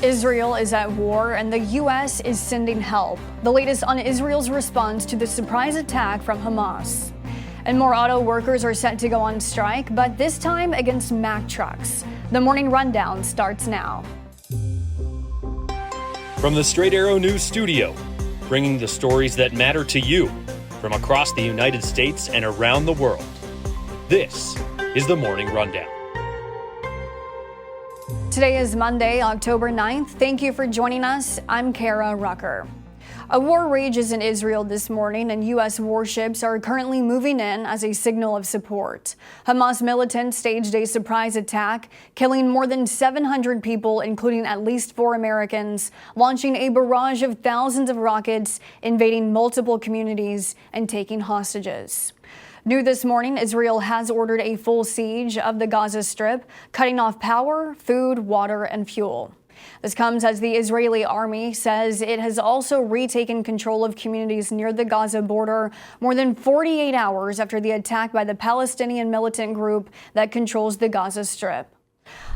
Israel is at war and the U.S. is sending help. The latest on Israel's response to the surprise attack from Hamas. And more auto workers are set to go on strike, but this time against Mack Trucks. The morning rundown starts now. From the Straight Arrow News Studio, bringing the stories that matter to you from across the United States and around the world. This is the Morning Rundown. Today is Monday, October 9th. Thank you for joining us. I'm Kara Rucker. A war rages in Israel this morning, and U.S. warships are currently moving in as a signal of support. Hamas militants staged a surprise attack, killing more than 700 people, including at least 4 Americans, launching a barrage of thousands of rockets, invading multiple communities, and taking hostages. New this morning, Israel has ordered a full siege of the Gaza Strip, cutting off power, food, water, and fuel. This comes as the Israeli army says it has also retaken control of communities near the Gaza border more than 48 hours after the attack by the Palestinian militant group that controls the Gaza Strip.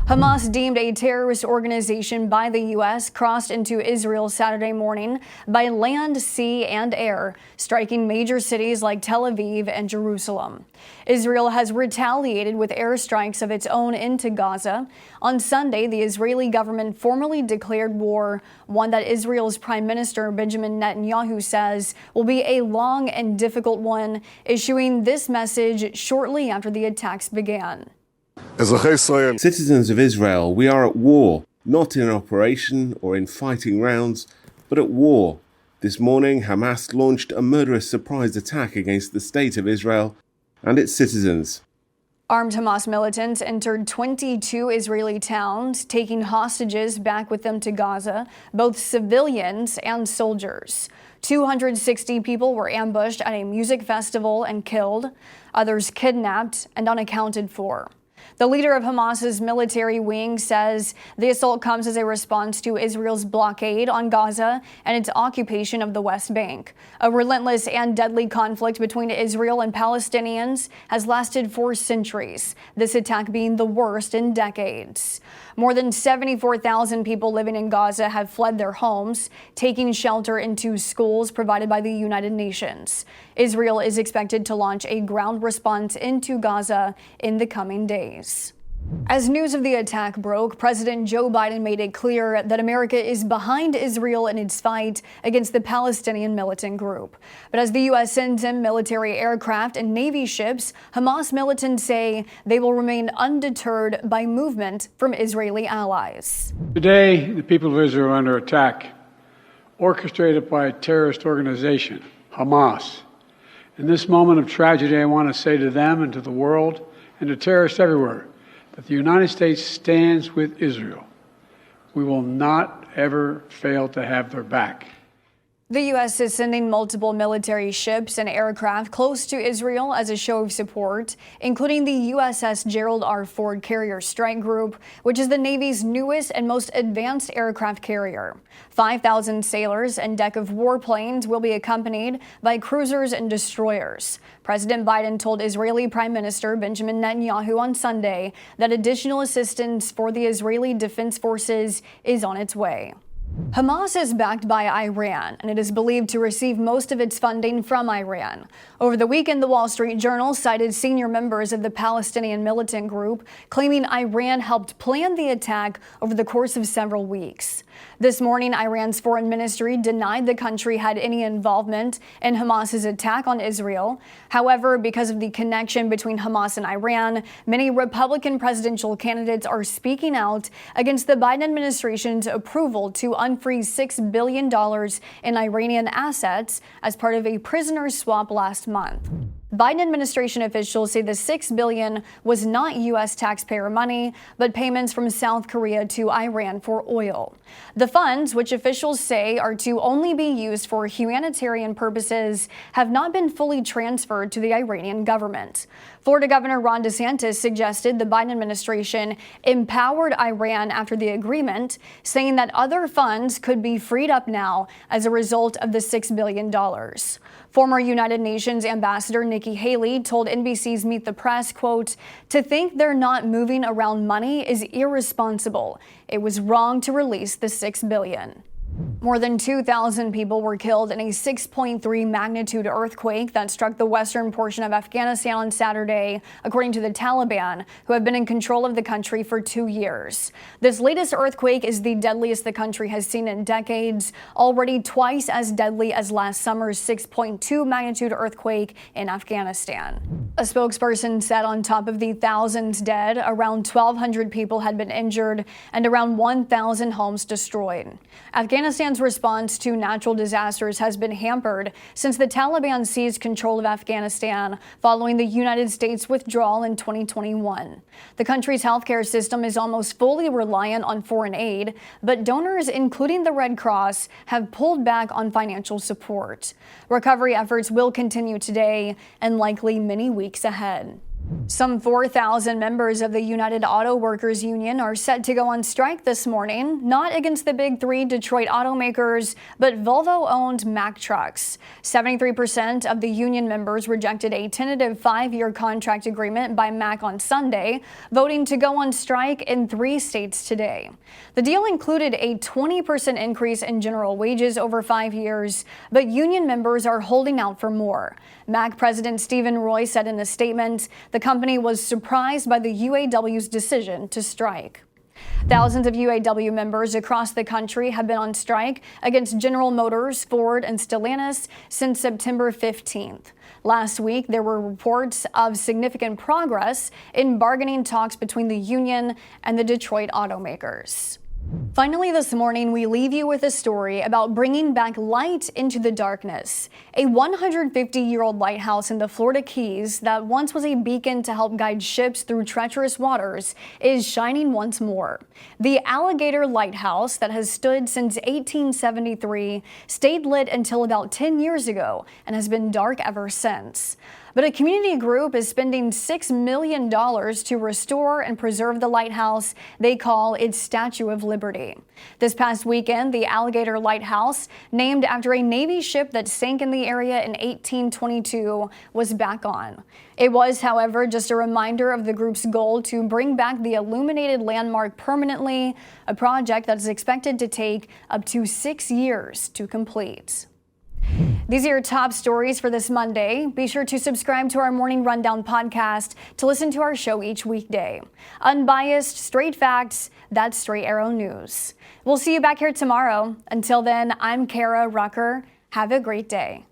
Hamas, deemed a terrorist organization by the U.S., crossed into Israel Saturday morning by land, sea, and air, striking major cities like Tel Aviv and Jerusalem. Israel has retaliated with airstrikes of its own into Gaza. On Sunday, the Israeli government formally declared war, one that Israel's Prime Minister Benjamin Netanyahu says will be a long and difficult one, issuing this message shortly after the attacks began. Citizens of Israel, we are at war, not in operation or in fighting rounds, but at war. This morning, Hamas launched a murderous surprise attack against the state of Israel and its citizens. Armed Hamas militants entered 22 Israeli towns, taking hostages back with them to Gaza, both civilians and soldiers. 260 people were ambushed at a music festival and killed, others kidnapped and unaccounted for. The leader of Hamas's military wing says the assault comes as a response to Israel's blockade on Gaza and its occupation of the West Bank. A relentless and deadly conflict between Israel and Palestinians has lasted for centuries, this attack being the worst in decades. More than 74,000 people living in Gaza have fled their homes, taking shelter into schools provided by the United Nations. Israel is expected to launch a ground response into Gaza in the coming days. As news of the attack broke, President Joe Biden made it clear that America is behind Israel in its fight against the Palestinian militant group. But as the U.S. sends in military aircraft and Navy ships, Hamas militants say they will remain undeterred by movement from Israeli allies. Today, the people of Israel are under attack, orchestrated by a terrorist organization, Hamas. In this moment of tragedy, I want to say to them and to the world and to terrorists everywhere, that the United States stands with Israel. We will not ever fail to have their back. The U.S. is sending multiple military ships and aircraft close to Israel as a show of support, including the USS Gerald R. Ford Carrier Strike Group, which is the Navy's newest and most advanced aircraft carrier. 5,000 sailors and deck of warplanes will be accompanied by cruisers and destroyers. President Biden told Israeli Prime Minister Benjamin Netanyahu on Sunday that additional assistance for the Israeli Defense Forces is on its way. Hamas is backed by Iran, and it is believed to receive most of its funding from Iran. Over the weekend, the Wall Street Journal cited senior members of the Palestinian militant group, claiming Iran helped plan the attack over the course of several weeks. This morning, Iran's foreign ministry denied the country had any involvement in Hamas's attack on Israel. However, because of the connection between Hamas and Iran, many Republican presidential candidates are speaking out against the Biden administration's approval to unfreeze $6 billion in Iranian assets as part of a prisoner swap last month. Biden administration officials say the $6 billion was not U.S. taxpayer money, but payments from South Korea to Iran for oil. The funds, which officials say are to only be used for humanitarian purposes, have not been fully transferred to the Iranian government. Florida Governor Ron DeSantis suggested the Biden administration empowered Iran after the agreement, saying that other funds could be freed up now as a result of the $6 billion. Former United Nations Ambassador Nikki Haley told NBC's Meet the Press, quote, "To think they're not moving around money is irresponsible. It was wrong to release the $6 billion." More than 2,000 people were killed in a 6.3 magnitude earthquake that struck the western portion of Afghanistan on Saturday, according to the Taliban, who have been in control of the country for 2 years. This latest earthquake is the deadliest the country has seen in decades, already twice as deadly as last summer's 6.2 magnitude earthquake in Afghanistan. A spokesperson said on top of the thousands dead, around 1,200 people had been injured and around 1,000 homes destroyed. Afghanistan's response to natural disasters has been hampered since the Taliban seized control of Afghanistan following the United States withdrawal in 2021. The country's healthcare system is almost fully reliant on foreign aid, but donors, including the Red Cross, have pulled back on financial support. Recovery efforts will continue today and likely many weeks ahead. Some 4,000 members of the United Auto Workers Union are set to go on strike this morning, not against the big three Detroit automakers, but Volvo-owned Mack Trucks. 73% of the union members rejected a tentative 5-year contract agreement by Mack on Sunday, voting to go on strike in 3 states today. The deal included a 20% increase in general wages over 5 years, but union members are holding out for more. Mack President Stephen Roy said in a statement, the company was surprised by the UAW's decision to strike. Thousands of UAW members across the country have been on strike against General Motors, Ford, and Stellantis since September 15th. Last week, there were reports of significant progress in bargaining talks between the union and the Detroit automakers. Finally, this morning, we leave you with a story about bringing back light into the darkness. A 150-year-old lighthouse in the Florida Keys that once was a beacon to help guide ships through treacherous waters is shining once more. The Alligator Lighthouse, that has stood since 1873, stayed lit until about 10 years ago and has been dark ever since. But a community group is spending $6 million to restore and preserve the lighthouse they call its Statue of Liberty. This past weekend, the Alligator Lighthouse, named after a Navy ship that sank in the area in 1822, was back on. It was, however, just a reminder of the group's goal to bring back the illuminated landmark permanently, a project that is expected to take up to 6 years to complete. These are your top stories for this Monday. Be sure to subscribe to our Morning Rundown podcast to listen to our show each weekday. Unbiased, straight facts, that's Straight Arrow News. We'll see you back here tomorrow. Until then, I'm Kara Rucker. Have a great day.